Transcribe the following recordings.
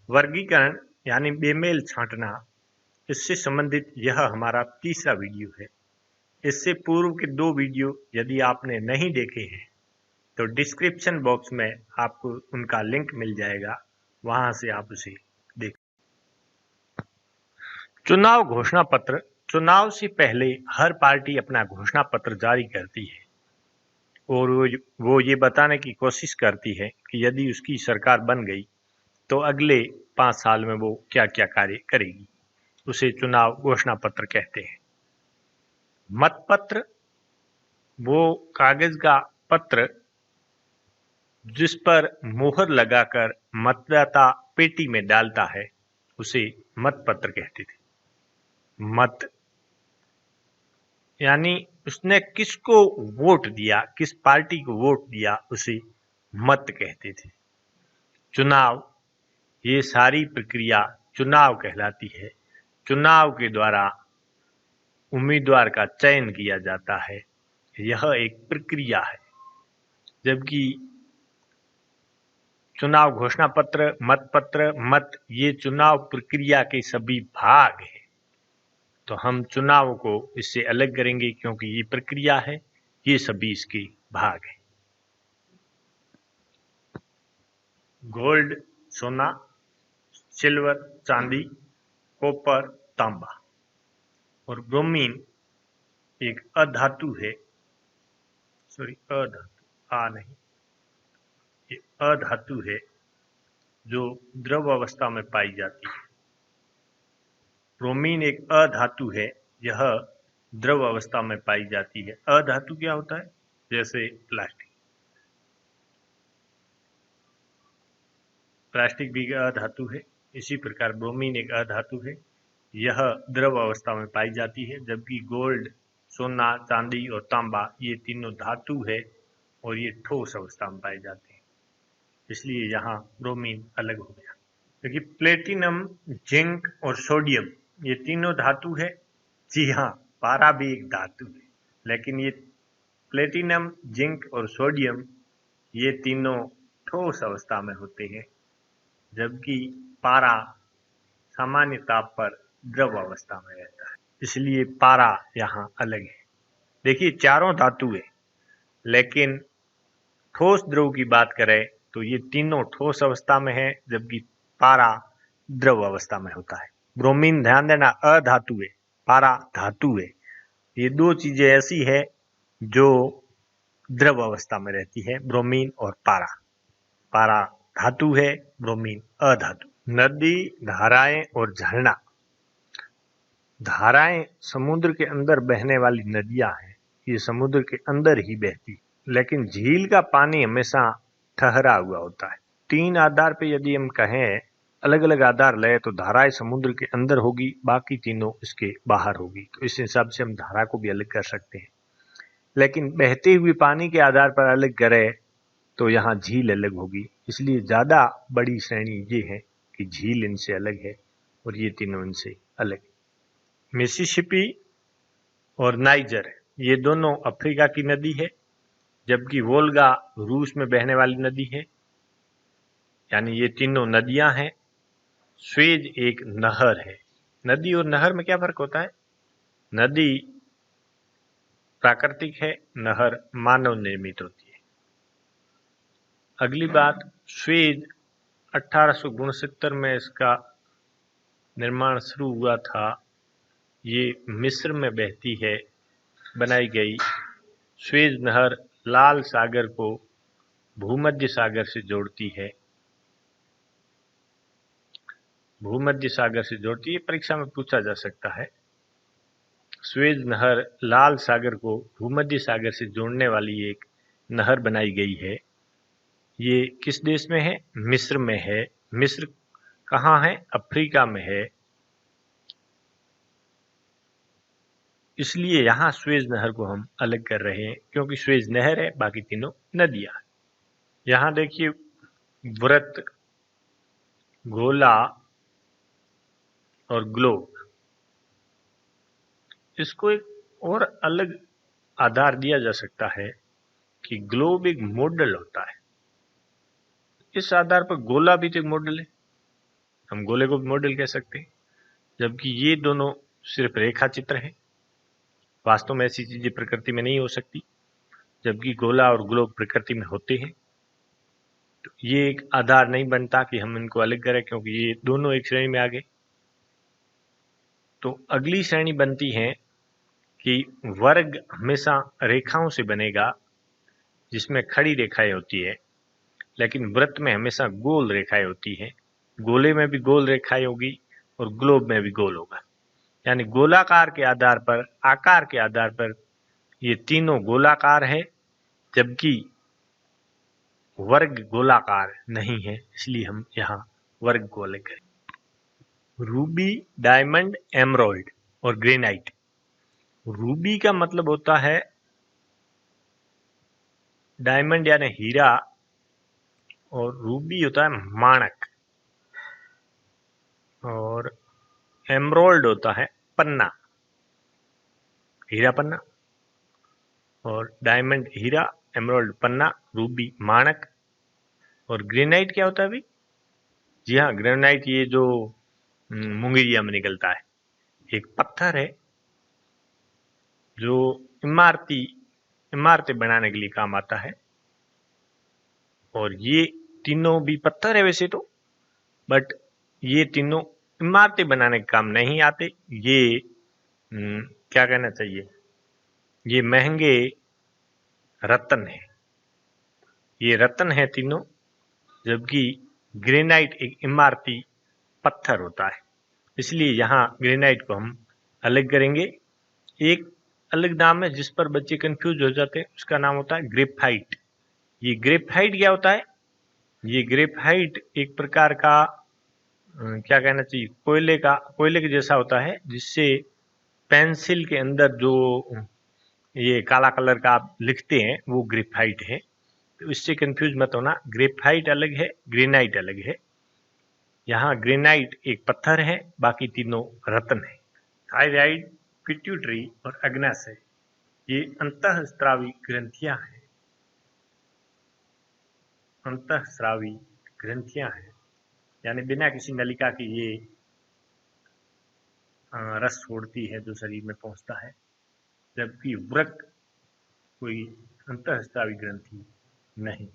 वर्गीकरण यानी बेमेल छांटना, इससे संबंधित यह हमारा तीसरा वीडियो है। इससे पूर्व के 2 वीडियो यदि आपने नहीं देखे हैं तो डिस्क्रिप्शन बॉक्स में आपको उनका लिंक मिल जाएगा, वहां से आप उसे देख। चुनाव घोषणा पत्र। चुनाव से पहले हर पार्टी अपना घोषणा पत्र जारी करती है और वो ये बताने की कोशिश करती है कि यदि उसकी सरकार बन गई तो अगले 5 साल में वो क्या क्या कार्य करेगी। उसे चुनाव घोषणा पत्र कहते हैं। मतपत्र, वो कागज का पत्र जिस पर मोहर लगाकर मतदाता पेटी में डालता है, उसे मतपत्र कहते थे। मत यानी उसने किसको वोट दिया, किस पार्टी को वोट दिया, उसे मत कहते थे। चुनाव, ये सारी प्रक्रिया चुनाव कहलाती है। चुनाव के द्वारा उम्मीदवार का चयन किया जाता है, यह एक प्रक्रिया है। जबकि चुनाव घोषणा पत्र, मतपत्र, मत, ये चुनाव प्रक्रिया के सभी भाग हैं। तो हम चुनाव को इससे अलग करेंगे क्योंकि ये प्रक्रिया है, ये सभी इसके भाग हैं। गोल्ड सोना, सिल्वर चांदी, कॉपर तांबा, और ब्रोमीन एक अधातु है। ये अधातु है जो द्रव अवस्था में पाई जाती है। ब्रोमीन एक अधातु है, यह द्रव अवस्था में पाई जाती है। अधातु क्या होता है? जैसे प्लास्टिक भी अधातु है, इसी प्रकार ब्रोमीन एक अधातु है, यह द्रव अवस्था में पाई जाती है। जबकि गोल्ड, सोना, चांदी और तांबा ये तीनों धातु है और ये ठोस अवस्था में पाए जाते हैं, इसलिए यहाँ ब्रोमीन अलग हो गया। क्योंकि प्लेटिनम, जिंक और सोडियम ये तीनों धातु है। जी हाँ, पारा भी एक धातु है, लेकिन ये प्लेटिनम, जिंक और सोडियम ये तीनों ठोस अवस्था में होते हैं, जबकि पारा सामान्य ताप पर द्रव अवस्था में रहता है, इसलिए पारा यहाँ अलग है। देखिए, चारों धातु है, लेकिन ठोस द्रव की बात करें तो ये तीनों ठोस अवस्था में है, जबकि पारा द्रव अवस्था में होता है। ब्रोमीन, ध्यान देना, अधातु है, पारा धातु है। ये 2 चीजें ऐसी है जो द्रव अवस्था में रहती है, ब्रोमीन और पारा। पारा धातु है, ब्रोमीन अधातु। नदी, धाराएं और झरना। धाराएं समुद्र के अंदर बहने वाली नदियां हैं, ये समुद्र के अंदर ही बहती, लेकिन झील का पानी हमेशा ठहरा हुआ होता है। 3 आधार पे यदि हम कहें, अलग अलग आधार ले, तो धाराएं समुद्र के अंदर होगी, बाकी तीनों इसके बाहर होगी। तो इस हिसाब से हम धारा को भी अलग कर सकते हैं। लेकिन बहते हुए पानी के आधार पर अलग करें तो यहाँ झील अलग होगी, इसलिए ज्यादा बड़ी श्रेणी ये है कि झील इनसे अलग है और ये तीनों इनसे अलग। मिसिसिपी और नाइजर ये दोनों अफ्रीका की नदी है, जबकि वोल्गा रूस में बहने वाली नदी है। यानी ये तीनों नदियां हैं। स्वेज एक नहर है। नदी और नहर में क्या फर्क होता है? नदी प्राकृतिक है, नहर मानव निर्मित होती है। अगली बात, स्वेज 1869 में इसका निर्माण शुरू हुआ था। ये मिस्र में बहती है, बनाई गई। स्वेज नहर लाल सागर को भूमध्य सागर से जोड़ती है। भूमध्य सागर से जोड़ती है, परीक्षा में पूछा जा सकता है। स्वेज नहर लाल सागर को भूमध्य सागर से जोड़ने वाली एक नहर बनाई गई है। ये किस देश में है? मिस्र में है। मिस्र कहाँ है? अफ्रीका में है। इसलिए यहाँ स्वेज नहर को हम अलग कर रहे हैं, क्योंकि स्वेज नहर है, बाकी तीनों नदियां। यहाँ देखिए, वृत्त, गोला और ग्लोब, इसको एक और अलग आधार दिया जा सकता है कि ग्लोब एक मॉडल होता है। इस आधार पर गोला भी तो एक मॉडल है। हम गोले को भी मॉडल कह सकते हैं, जबकि ये दोनों सिर्फ रेखा चित्र हैं। वास्तव में ऐसी चीजें प्रकृति में नहीं हो सकती, जबकि गोला और ग्लोब प्रकृति में होते हैं। तो ये एक आधार नहीं बनता कि हम इनको अलग करें, क्योंकि ये दोनों एक श्रेणी में आ गए। तो अगली श्रेणी बनती है कि वर्ग हमेशा रेखाओं से बनेगा, जिसमें खड़ी रेखाएं होती है, लेकिन वृत्त में हमेशा गोल रेखाएं होती हैं। गोले में भी गोल रेखाएं होगी और ग्लोब में भी गोल होगा। यानी गोलाकार के आधार पर, आकार के आधार पर ये तीनों गोलाकार है, जबकि वर्ग गोलाकार नहीं है, इसलिए हम यहाँ वर्ग को अलग करें। रूबी, डायमंड, एमराल्ड और ग्रेनाइट। रूबी का मतलब होता है डायमंड यानी हीरा, और रूबी होता है माणक, और एमराल्ड होता है पन्ना, हीरा पन्ना। और डायमंड हीरा, एमराल्ड पन्ना, रूबी माणक। और ग्रेनाइट क्या होता है भाई? जी हाँ, ग्रेनाइट ये जो मुंगेरिया में निकलता है, एक पत्थर है जो इमारतें बनाने के लिए काम आता है। और ये तीनों भी पत्थर है वैसे तो, बट ये तीनों इमारतें बनाने के काम नहीं आते। ये क्या कहना चाहिए, ये महंगे रत्न है, ये रत्न है तीनों, जबकि ग्रेनाइट एक इमारती पत्थर होता है। इसलिए यहाँ ग्रेनाइट को हम अलग करेंगे। एक अलग नाम है जिस पर बच्चे कंफ्यूज हो जाते हैं, उसका नाम होता है ग्रेफाइट। ये ग्रेफाइट क्या होता है? ये ग्रेफाइट एक प्रकार का क्या कहना चाहिए, कोयले के जैसा होता है, जिससे पेंसिल के अंदर जो ये काला कलर का आप लिखते हैं वो ग्रेफाइट है। तो इससे कंफ्यूज मत होना, ग्रेफाइट अलग है, ग्रेनाइट अलग है। यहाँ ग्रेनाइट एक पत्थर है, बाकी तीनों रत्न है। थायराइड, पिट्यूटरी और अग्नाशय ये अंतःस्रावी ग्रंथियां हैं। अंतःस्रावी ग्रंथियां हैं, यानी बिना किसी नलिका के ये रस छोड़ती है जो शरीर में पहुंचता है, जबकि वृक्क कोई अंतःस्रावी ग्रंथि नहीं।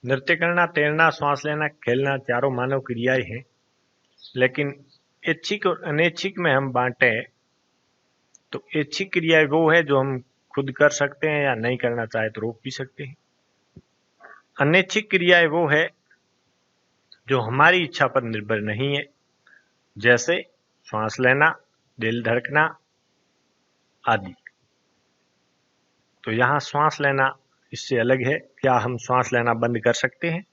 नृत्य करना, तैरना, श्वास लेना, खेलना चारों मानव क्रियाएं हैं, लेकिन ऐच्छिक और अनैच्छिक में हम बांटे तो ऐच्छिक क्रियाएं वो है जो हम खुद कर सकते हैं या नहीं करना चाहे तो रोक भी सकते हैं। अनैच्छिक क्रियाएं वो है जो हमारी इच्छा पर निर्भर नहीं है, जैसे श्वास लेना, दिल धड़कना आदि। तो यहाँ श्वास लेना इससे अलग है। क्या हम श्वास लेना बंद कर सकते हैं?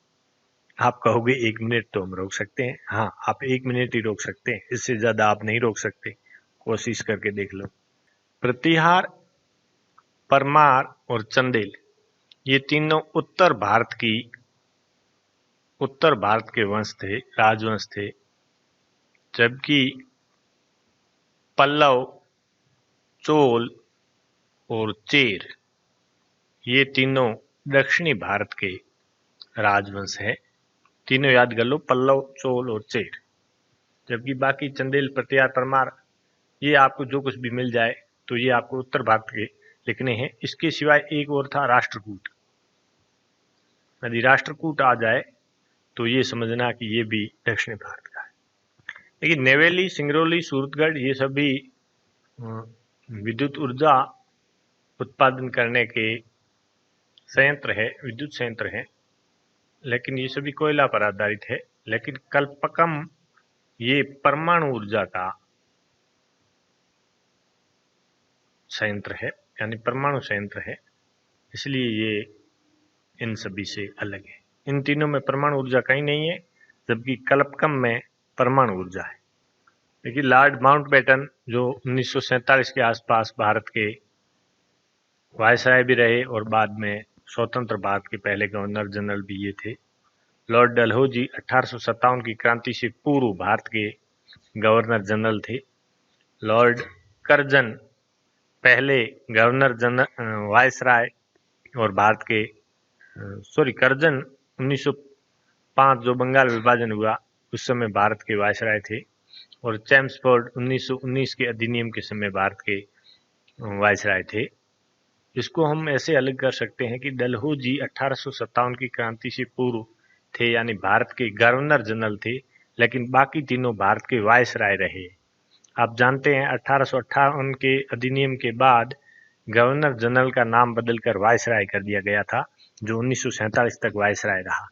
आप कहोगे 1 मिनट तो हम रोक सकते हैं। हाँ, आप 1 मिनट ही रोक सकते हैं, इससे ज्यादा आप नहीं रोक सकते। कोशिश करके देख लो। प्रतिहार, परमार और चंदेल ये तीनों उत्तर भारत के वंश थे, राजवंश थे, जबकि पल्लव, चोल और चेर ये तीनों दक्षिणी भारत के राजवंश है। तीनों याद कर लो, पल्लव, चोल और चेर। जबकि बाकी चंदेल, प्रतिहार, परमार ये आपको जो कुछ भी मिल जाए तो ये आपको उत्तर भारत के लिखने हैं। इसके सिवाय एक और था राष्ट्रकूट। यदि राष्ट्रकूट आ जाए तो ये समझना कि ये भी दक्षिण भारत का है। लेकिन नेवेली, सिंगरौली, सूरतगढ़ ये सभी विद्युत ऊर्जा उत्पादन करने के संयंत्र है, विद्युत संयंत्र है, लेकिन ये सभी कोयला पर आधारित है। लेकिन कल्पकम ये परमाणु ऊर्जा का संयंत्र है, यानी परमाणु संयंत्र है, इसलिए ये इन सभी से अलग है। इन तीनों में परमाणु ऊर्जा कहीं नहीं है, जबकि कल्पकम में परमाणु ऊर्जा है। देखिए, लॉर्ड माउंटबेटन जो 1947 के आसपास भारत के वायसराय भी रहे और बाद में स्वतंत्र भारत के पहले गवर्नर जनरल भी ये थे। लॉर्ड डलहौजी 1857 की क्रांति से पूर्व भारत के गवर्नर जनरल थे। लॉर्ड कर्जन पहले गवर्नर जनरल वायसराय और भारत के कर्जन 1905 जो बंगाल विभाजन हुआ उस समय भारत के वायसराय थे, और चैम्सफोर्ड 1919 के अधिनियम के समय भारत के वायसराय थे। इसको हम ऐसे अलग कर सकते हैं कि डलहौजी 1857 की क्रांति से पूर्व थे, यानी भारत के गवर्नर जनरल थे, लेकिन बाकी तीनों भारत के वायसराय रहे। आप जानते हैं 1858 के अधिनियम के बाद गवर्नर जनरल का नाम बदलकर वायसराय कर दिया गया था, जो 1947 तक वायसराय रहा।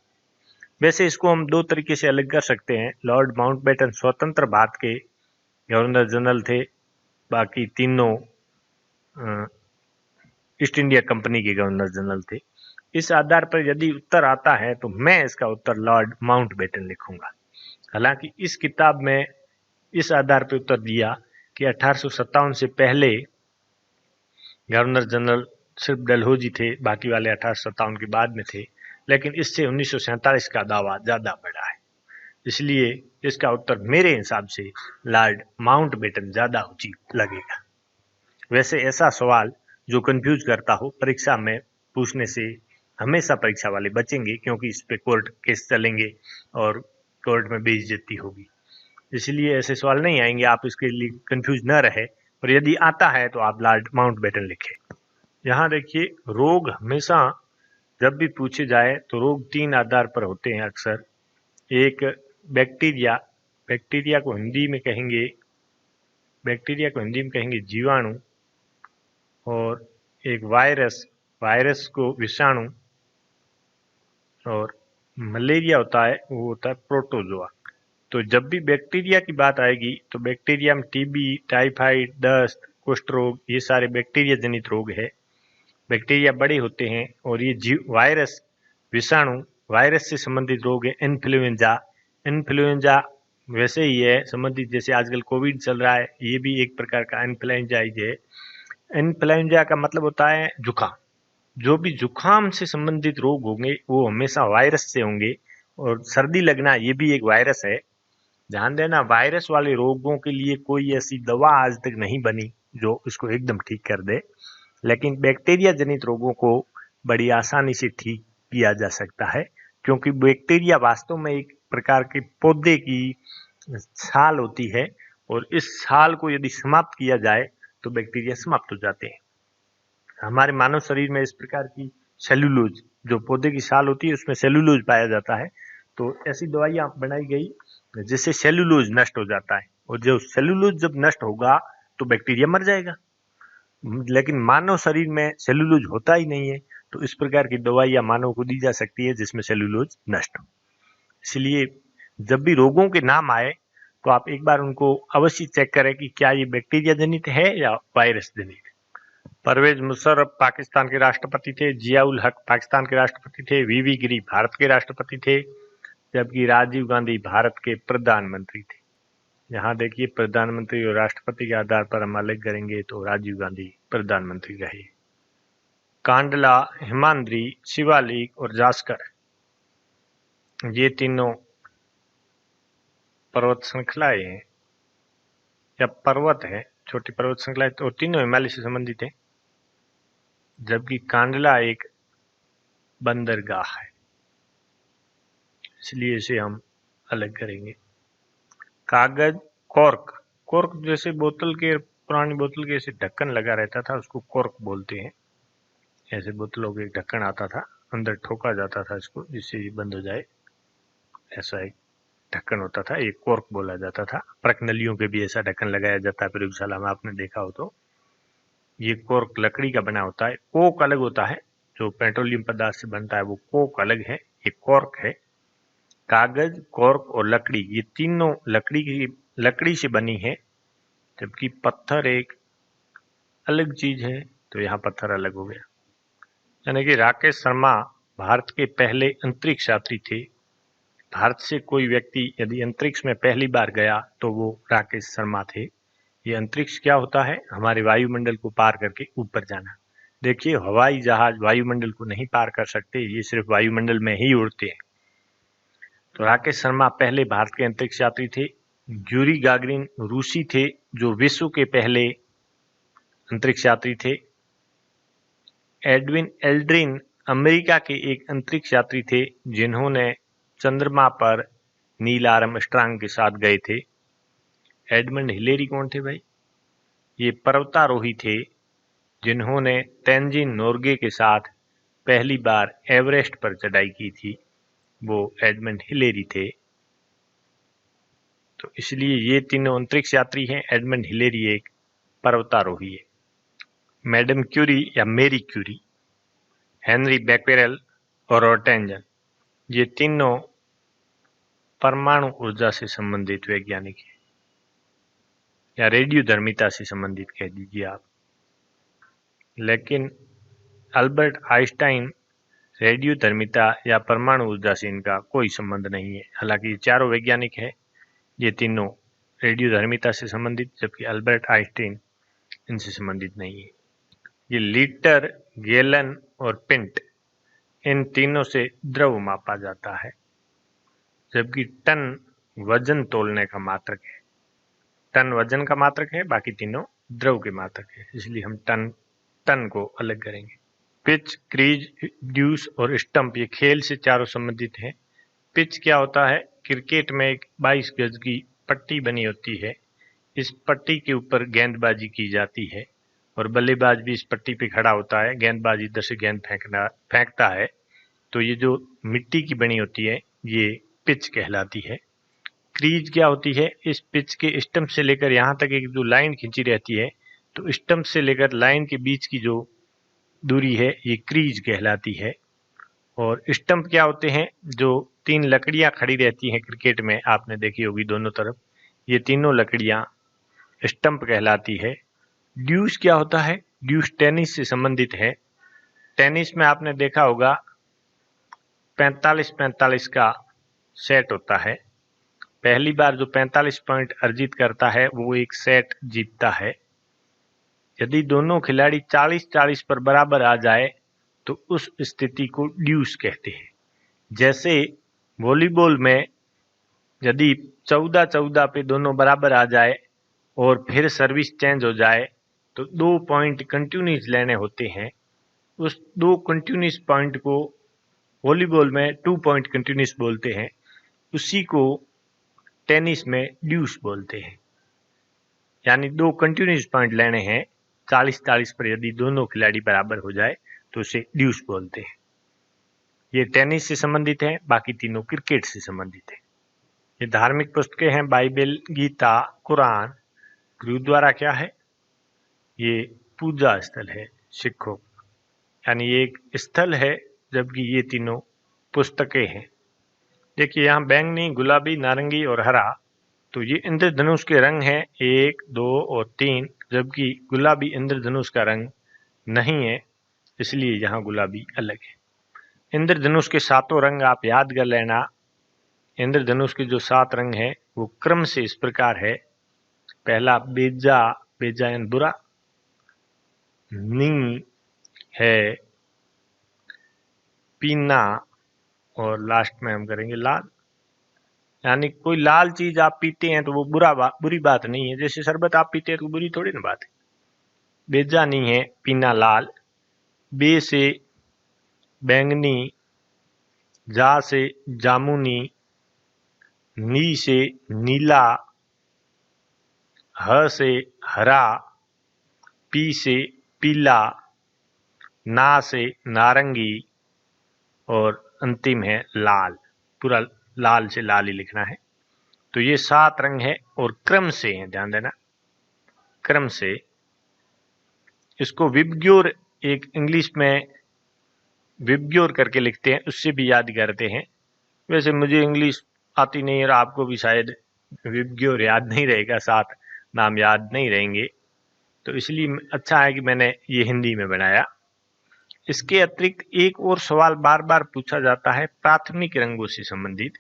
वैसे इसको हम दो तरीके से अलग कर सकते हैं। लॉर्ड माउंटबेटन स्वतंत्र भारत के गवर्नर जनरल थे, बाकी तीनों ईस्ट इंडिया कंपनी के गवर्नर जनरल थे। इस आधार पर यदि उत्तर आता है तो मैं इसका उत्तर लॉर्ड माउंटबेटन लिखूंगा। हालांकि इस किताब में इस आधार पर उत्तर दिया कि 1857 से पहले गवर्नर जनरल सिर्फ डलहौजी थे, बाकी वाले 1857 के बाद में थे, लेकिन इससे 1947 का दावा ज्यादा बड़ा है, इसलिए इसका उत्तर मेरे हिसाब से लॉर्ड माउंटबेटन ज्यादा उचित लगेगा। वैसे ऐसा सवाल जो कंफ्यूज करता हो परीक्षा में पूछने से हमेशा परीक्षा वाले बचेंगे, क्योंकि इस पे कोर्ट केस चलेंगे और कोर्ट में बेइज्जती होगी, इसलिए ऐसे सवाल नहीं आएंगे। आप इसके लिए कंफ्यूज न रहे, और यदि आता है तो आप लॉर्ड माउंटबेटन लिखें। यहाँ देखिए, रोग हमेशा जब भी पूछे जाए तो रोग तीन आधार पर होते हैं अक्सर। एक बैक्टीरिया, बैक्टीरिया को हिंदी में कहेंगे जीवाणु, और एक वायरस, वायरस को विषाणु, और मलेरिया होता है वो होता है प्रोटोजोआ। तो जब भी बैक्टीरिया की बात आएगी तो बैक्टीरिया में टीबी, टाइफाइड, दस्त, कुष्ठ रोग, ये सारे बैक्टीरिया जनित रोग है। बैक्टीरिया बड़े होते हैं, और ये वायरस, विषाणु, वायरस से संबंधित रोग है। इन्फ्लुएंजा वैसे ही है संबंधित, जैसे आजकल कोविड चल रहा है, ये भी एक प्रकार का इन्फ्लुएंजा ही है। इन्फ्लुएंजा का मतलब होता है जुकाम। जो भी जुकाम से संबंधित रोग होंगे वो हमेशा वायरस से होंगे, और सर्दी लगना ये भी एक वायरस है। ध्यान देना, वायरस वाले रोगों के लिए कोई ऐसी दवा आज तक नहीं बनी जो इसको एकदम ठीक कर दे, लेकिन बैक्टीरिया जनित रोगों को बड़ी आसानी से ठीक किया जा सकता है, क्योंकि बैक्टीरिया वास्तव में एक प्रकार के पौधे की छाल होती है, और इस छाल को यदि समाप्त किया जाए तो बैक्टीरिया समाप्त हो जाते हैं। हमारे मानव शरीर में इस प्रकार की सेलुलोज, जो पौधे की छाल होती है उसमें सेलुलोज पाया जाता है, तो ऐसी दवाइयां बनाई गई जिससे सेलुलोज नष्ट हो जाता है, और जो सेलुलोज जब नष्ट होगा तो बैक्टीरिया मर जाएगा। लेकिन मानव शरीर में सेलुलोज होता ही नहीं है, तो इस प्रकार की दवाइयां मानव को दी जा सकती है जिसमें सेलुलोज नष्ट हो। इसलिए जब भी रोगों के नाम आए तो आप एक बार उनको अवश्य चेक करें कि क्या ये बैक्टीरिया जनित है या वायरस जनित। परवेज मुशर्रफ पाकिस्तान के राष्ट्रपति थे, जियाउल हक पाकिस्तान के राष्ट्रपति थे, वीवी गिरी भारत के राष्ट्रपति थे, जबकि राजीव गांधी भारत के प्रधानमंत्री थे। यहाँ देखिए, प्रधानमंत्री और राष्ट्रपति के आधार पर हम अलग करेंगे तो राजीव गांधी प्रधानमंत्री रहे। कांडला, हिमाद्री, शिवालिक और जास्कर, ये तीनों पर्वत श्रृंखलाएं हैं या पर्वत है, छोटी पर्वत श्रृंखलाएं, तो तीनों हिमालय से संबंधित है, जबकि कांडला एक बंदरगाह है, इसलिए इसे हम अलग करेंगे। कागज, कॉर्क, कॉर्क जैसे बोतल के, पुरानी बोतल के ऐसे ढक्कन लगा रहता था, उसको कॉर्क बोलते हैं। ऐसे बोतलों के ढक्कन आता था, अंदर ठोका जाता था इसको जिससे ये बंद हो जाए, ऐसा एक ढक्कन होता था, एक कॉर्क बोला जाता था। प्रकनलियों के भी ऐसा ढक्कन लगाया जाता है प्रयोगशाला में, आपने देखा हो तो। ये कॉर्क लकड़ी का बना होता है। कोक अलग होता है, जो पेट्रोलियम पदार्थ से बनता है वो कोक अलग है, ये कॉर्क है। कागज, कॉर्क और लकड़ी, ये तीनों लकड़ी से बनी है, जबकि पत्थर एक अलग चीज है, तो यहाँ पत्थर अलग हो गया। यानी कि राकेश शर्मा भारत के पहले अंतरिक्ष यात्री थे। भारत से कोई व्यक्ति यदि अंतरिक्ष में पहली बार गया तो वो राकेश शर्मा थे। ये अंतरिक्ष क्या होता है? हमारे वायुमंडल को पार करके ऊपर जाना। देखिए, हवाई जहाज वायुमंडल को नहीं पार कर सकते, ये सिर्फ वायुमंडल में ही उड़ते हैं। तो राकेश शर्मा पहले भारत के अंतरिक्ष यात्री थे। यूरी गागरिन रूसी थे, जो विश्व के पहले अंतरिक्ष यात्री थे। एडविन एल्ड्रिन अमेरिका के एक अंतरिक्ष यात्री थे, जिन्होंने चंद्रमा पर नील आर्मस्ट्रांग के साथ गए थे। एडमंड हिलेरी कौन थे भाई? ये पर्वतारोही थे जिन्होंने तेंजिन नोर्गे के साथ पहली बार एवरेस्ट पर चढ़ाई की थी, वो एडमंड हिलेरी थे। तो इसलिए ये तीनों अंतरिक्ष यात्री हैं। एडमंड हिलेरी एक पर्वतारोही है। मैडम क्यूरी या मेरी क्यूरी, हेनरी बैक्वेरेल और रॉटंजन, ये तीनों परमाणु ऊर्जा से संबंधित वैज्ञानिक हैं, या रेडियोधर्मिता से संबंधित कह दीजिए आप। लेकिन अल्बर्ट आइंस्टाइन रेडियोधर्मिता या परमाणु ऊर्जा से इनका कोई संबंध नहीं है। हालांकि ये चारों वैज्ञानिक हैं, ये तीनों रेडियोधर्मिता से संबंधित, जबकि अल्बर्ट आइंस्टाइन इनसे संबंधित नहीं है। ये लीटर, गैलन और पिंट, इन तीनों से द्रव मापा जाता है, जबकि टन वजन तोलने का मात्रक है। टन वजन का मात्रक है, बाकी तीनों द्रव के मात्रक है, इसलिए हम टन को अलग करेंगे। पिच, क्रीज, ड्यूस और स्टंप, ये खेल से चारों संबंधित हैं। पिच क्या होता है? क्रिकेट में एक 22 गज की पट्टी बनी होती है। इस पट्टी के ऊपर गेंदबाजी की जाती है और बल्लेबाज भी इस पट्टी पे खड़ा होता है। गेंदबाज इधर से गेंद फेंकता है, तो ये जो मिट्टी की बनी होती है ये पिच कहलाती है। क्रीज क्या होती है? इस पिच के स्टंप से लेकर यहाँ तक एक जो लाइन खींची रहती है, तो स्टंप से लेकर लाइन के बीच की जो दूरी है ये क्रीज कहलाती है। और स्टंप क्या होते हैं? जो 3 लकड़ियां खड़ी रहती हैं क्रिकेट में, आपने देखी होगी दोनों तरफ, ये तीनों लकड़ियां स्टंप कहलाती है। ड्यूस क्या होता है? ड्यूस टेनिस से संबंधित है। टेनिस में आपने देखा होगा 45-45 का सेट होता है। पहली बार जो 45 पॉइंट अर्जित करता है वो एक सेट जीतता है। यदि दोनों खिलाड़ी 40-40 पर बराबर आ जाए तो उस स्थिति को ड्यूस कहते हैं। जैसे वॉलीबॉल में यदि 14-14 पे दोनों बराबर आ जाए और फिर सर्विस चेंज हो जाए तो 2 पॉइंट कंटिन्यूस लेने होते हैं। उस 2 कंटिन्यूस पॉइंट को वॉलीबॉल में 2 पॉइंट कंटिन्यूस बोलते हैं, उसी को टेनिस में ड्यूस बोलते हैं। यानी 2 कंटिन्यूस पॉइंट लेने हैं 40-40 पर, यदि दोनों खिलाड़ी बराबर हो जाए तो उसे ड्यूस बोलते हैं। ये टेनिस से संबंधित है, बाकी तीनों क्रिकेट से संबंधित है। ये धार्मिक पुस्तकें हैं, बाइबल, गीता, कुरान। गुरुद्वारा क्या है? ये पूजा स्थल है सिखों, यानी ये एक स्थल है, जबकि ये तीनों पुस्तकें हैं। देखिए यहाँ बैंगनी, गुलाबी, नारंगी और हरा, तो ये इंद्रधनुष के रंग हैं 1, 2 और 3, जबकि गुलाबी इंद्रधनुष का रंग नहीं है, इसलिए यहाँ गुलाबी अलग है। इंद्रधनुष के 7 रंग आप याद कर लेना। इंद्रधनुष के जो 7 रंग हैं वो क्रम से इस प्रकार है। पहला बेजा, बेजा यानी बुरा, नी है पीना, और लास्ट में हम करेंगे लाल। यानी कोई लाल चीज आप पीते हैं तो वो बुरी बात नहीं है। जैसे शरबत आप पीते हैं तो बुरी थोड़ी ना बात है। बेजा नहीं है, पीना लाल। बे से बैंगनी, जा से जामुनी, नी से नीला, ह से हरा, पी से पीला, ना से नारंगी, और अंतिम है लाल। पूरा लाल से लाल ही लिखना है। तो ये 7 रंग है और क्रम से हैं, ध्यान देना, क्रम से। इसको विबग्योर, एक इंग्लिश में विबग्योर करके लिखते हैं, उससे भी याद करते हैं। वैसे मुझे इंग्लिश आती नहीं और आपको भी शायद विबग्योर याद नहीं रहेगा, 7 नाम याद नहीं रहेंगे, तो इसलिए अच्छा है कि मैंने ये हिंदी में बनाया। इसके अतिरिक्त एक और सवाल बार बार पूछा जाता है प्राथमिक रंगों से संबंधित।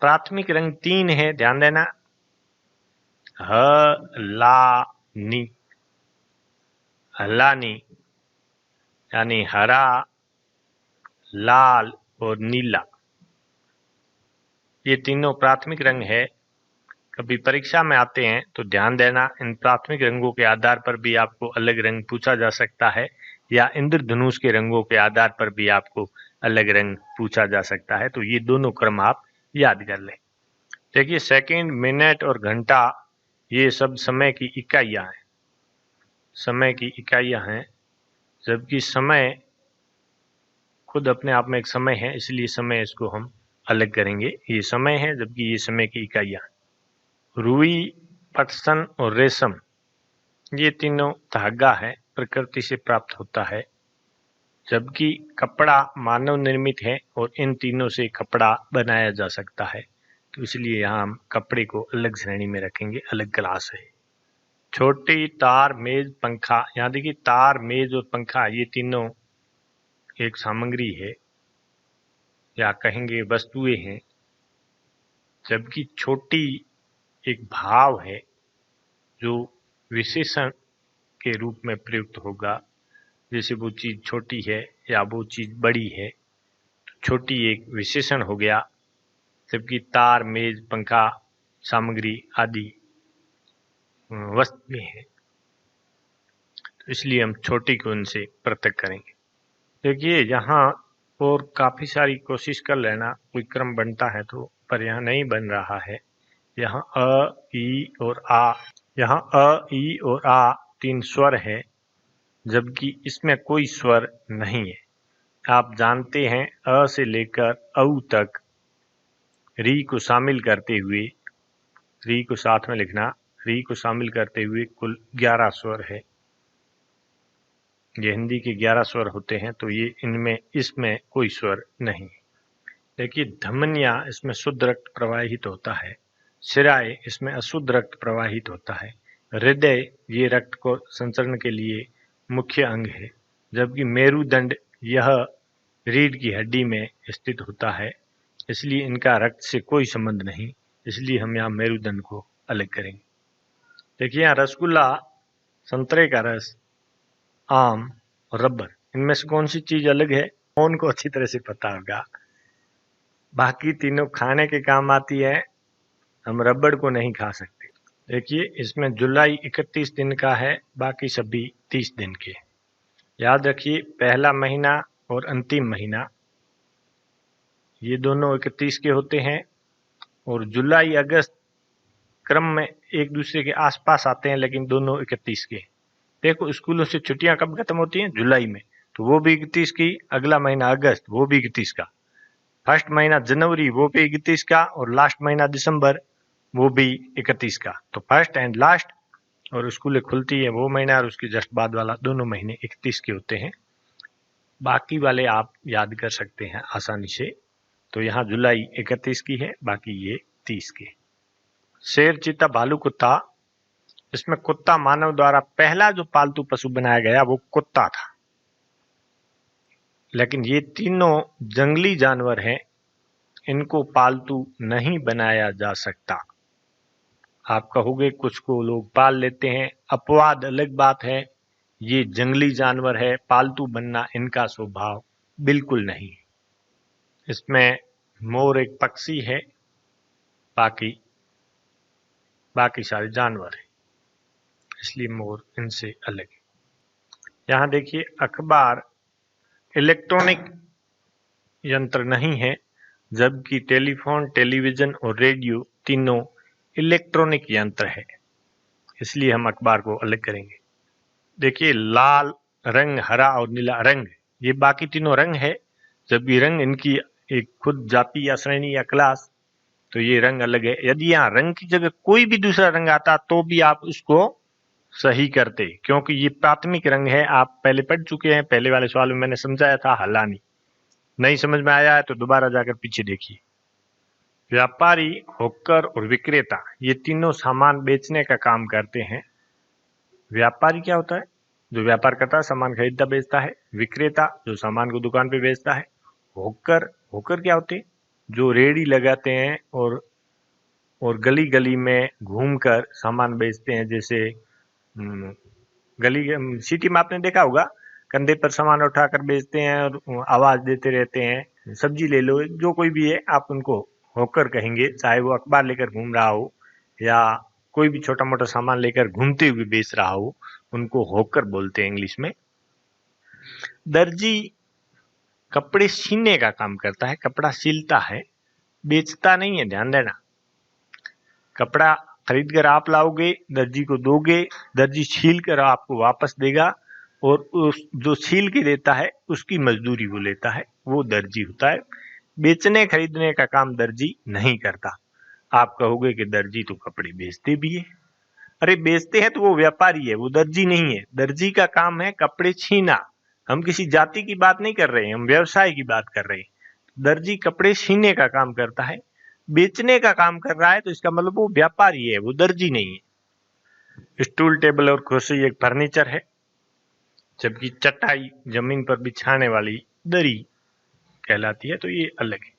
प्राथमिक रंग 3 है, ध्यान देना, ह, ला, नी। हलानी यानी हरा, लाल और नीला, ये तीनों प्राथमिक रंग है। कभी परीक्षा में आते हैं तो ध्यान देना, इन प्राथमिक रंगों के आधार पर भी आपको अलग रंग पूछा जा सकता है, या इंद्रधनुष के रंगों के आधार पर भी आपको अलग रंग पूछा जा सकता है। तो ये दोनों क्रम आप याद कर लें। देखिए सेकंड, मिनट और घंटा ये सब समय की इकाइयां हैं, समय की इकाइयां हैं, जबकि समय खुद अपने आप में एक समय है, इसलिए समय इसको हम अलग करेंगे। ये समय है जबकि ये समय की इकाइयां। रुई, पटसन और रेशम ये तीनों धागा है, प्रकृति से प्राप्त होता है, जबकि कपड़ा मानव निर्मित है और इन तीनों से कपड़ा बनाया जा सकता है। तो इसलिए यहाँ हम कपड़े को अलग श्रेणी में रखेंगे, अलग क्लास है। छोटी, तार, मेज, पंखा, यहाँ देखिए तार, मेज और पंखा ये तीनों एक सामग्री है या कहेंगे वस्तुएं हैं, जबकि छोटी एक भाव है जो विशेषण के रूप में प्रयुक्त होगा, जैसे वो चीज छोटी है या वो चीज बड़ी है, तो छोटी एक विशेषण हो गया, जबकि तार, मेज, पंखा सामग्री आदि वस्तुएं हैं। तो इसलिए हम छोटी को उनसे पृथक करेंगे। देखिए यहाँ और काफी सारी कोशिश कर लेना, कोई क्रम बनता है तो, पर यहाँ नहीं बन रहा है। यहाँ अ, ई और आ, यहाँ अ, ई और आ तीन स्वर है, जबकि इसमें कोई स्वर नहीं है। आप जानते हैं अ से लेकर औ तक री को शामिल करते हुए, री को साथ में लिखना, री को शामिल करते हुए कुल 11 स्वर है। ये हिंदी के 11 स्वर होते हैं, तो ये इनमें इसमें कोई स्वर नहीं। देखिए धमनियां, इसमें शुद्ध रक्त प्रवाहित होता है। शिराएं, इसमें अशुद्ध रक्त प्रवाहित होता है। हृदय, ये रक्त को संचरण के लिए मुख्य अंग है, जबकि मेरुदंड यह रीढ़ की हड्डी में स्थित होता है, इसलिए इनका रक्त से कोई संबंध नहीं, इसलिए हम यहाँ मेरुदंड को अलग करेंगे। देखिए यहाँ रसगुल्ला, संतरे का रस, आम और रबर, इनमें से कौन सी चीज अलग है? कौन को अच्छी तरह से पता होगा। बाकी तीनों खाने के काम आती है, हम रबड़ को नहीं खा सकते। देखिए इसमें जुलाई 31 दिन का है, बाकी सभी 30 दिन के। याद रखिए पहला महीना और अंतिम महीना ये दोनों 31 के होते हैं, और जुलाई अगस्त क्रम में एक दूसरे के आसपास आते हैं, लेकिन दोनों 31 के। देखो स्कूलों से छुट्टियां कब खत्म होती हैं? जुलाई में, तो वो भी 31 की, अगला महीना अगस्त वो भी 31 का, फर्स्ट महीना जनवरी वो भी 31 का, और लास्ट महीना दिसंबर वो भी 31 का। तो फर्स्ट एंड लास्ट, और स्कूलें खुलती है वो महीना और उसके जस्ट बाद वाला, दोनों महीने 31 के होते हैं। बाकी वाले आप याद कर सकते हैं आसानी से। तो यहाँ जुलाई 31 की है, बाकी ये 30 के। शेर, चीता, भालू, कुत्ता, इसमें कुत्ता मानव द्वारा पहला जो पालतू पशु बनाया गया वो कुत्ता था, लेकिन ये तीनों जंगली जानवर हैं, इनको पालतू नहीं बनाया जा सकता। आप कहोगे कुछ को लोग पाल लेते हैं, अपवाद अलग बात है, ये जंगली जानवर है, पालतू बनना इनका स्वभाव बिल्कुल नहीं। इसमें मोर एक पक्षी है, बाकी सारे जानवर हैं, इसलिए मोर इनसे अलग है। यहाँ देखिए अखबार इलेक्ट्रॉनिक यंत्र नहीं है, जबकि टेलीफोन, टेलीविजन और रेडियो तीनों इलेक्ट्रॉनिक यंत्र है, इसलिए हम अखबार को अलग करेंगे। देखिए लाल रंग, हरा और नीला रंग, ये बाकी तीनों रंग है, जबकि रंग इनकी एक खुद जाति या श्रेणी या क्लास, तो ये रंग अलग है। यदि यहाँ रंग की जगह कोई भी दूसरा रंग आता तो भी आप उसको सही करते, क्योंकि ये प्राथमिक रंग है। आप पहले पढ़ चुके हैं, पहले वाले सवाल में मैंने समझाया था, हलानी नहीं समझ में आया है तो दोबारा जाकर पीछे देखिए। व्यापारी, होकर और विक्रेता ये तीनों सामान बेचने का काम करते हैं। व्यापारी क्या होता है? जो व्यापार करता है, सामान खरीदता बेचता है। विक्रेता जो सामान को दुकान पे बेचता है। होकर क्या होते हैं? जो रेड़ी लगाते हैं और गली गली में घूमकर सामान बेचते हैं, जैसे गली सिटी में आपने देखा होगा, कंधे पर सामान उठाकर बेचते हैं और आवाज देते रहते हैं। सब्जी ले लो, जो कोई भी है आप उनको होकर कहेंगे, चाहे वो अखबार लेकर घूम रहा हो या कोई भी छोटा मोटा सामान लेकर घूमते हुए बेच रहा हो, उनको होकर बोलते हैं इंग्लिश में। दर्जी कपड़े सीने का काम करता है, कपड़ा सिलता है, बेचता नहीं है, ध्यान देना। कपड़ा खरीद कर आप लाओगे, दर्जी को दोगे, दर्जी सील कर आपको वापस देगा और उस जो सील के देता है उसकी मजदूरी वो लेता है, वो दर्जी होता है। बेचने खरीदने का काम दर्जी नहीं करता। आप कहोगे कि दर्जी तो कपड़े बेचते भी है। अरे बेचते हैं तो वो व्यापारी है, वो दर्जी नहीं है। दर्जी का काम है कपड़े छीना। हम किसी जाति की बात नहीं कर रहे हैं, हम व्यवसाय की बात कर रहे हैं। दर्जी कपड़े छीने का काम करता है, बेचने का काम कर रहा है तो इसका मतलब वो व्यापारी है, वो दर्जी नहीं है। स्टूल, टेबल और कुर्सी एक फर्नीचर है, जबकि चटाई जमीन पर बिछाने वाली दरी कहलाती है, तो ये अलग है।